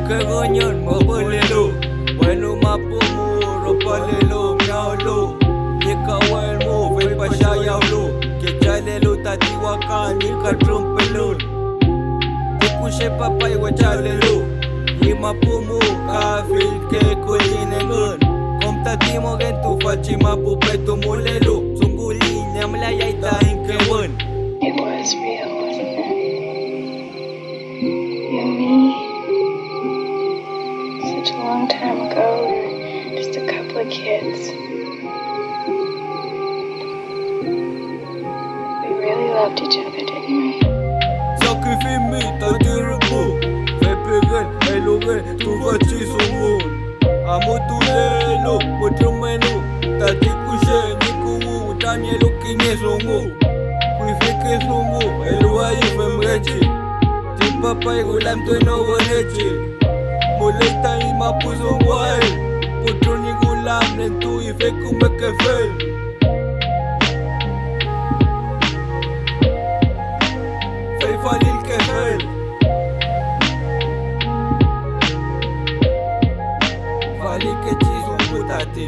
Kegonyon mapulelo Wenu mapumuro palelo miaulo Yekawel mo vay pasayawlo Kechalelo tatiwakan yikatrumpelon Tikushe papay wachalelo Yimapumu kafil ke kulinengon Kom tatimo gentu fachi mapupe tumulelo Sungulin yamlayay tahing kewen. It was real, wasn't it? You and me. Such a long time ago, we were just a couple of kids. We really loved each other, didn't we? Sakifimi tatirubu Fepigen elugen tu fachi sungun Amutulelo mutrumenu Tatikushe nikuwu Tanyelo kinye sungu Kuifike sungu eluwayi femrechi Tipapay gulam tueno warechi Muleta i Mapuzungun Putruni gulam nentu ifeku mekefel Falil kefel Falil ke chizun putate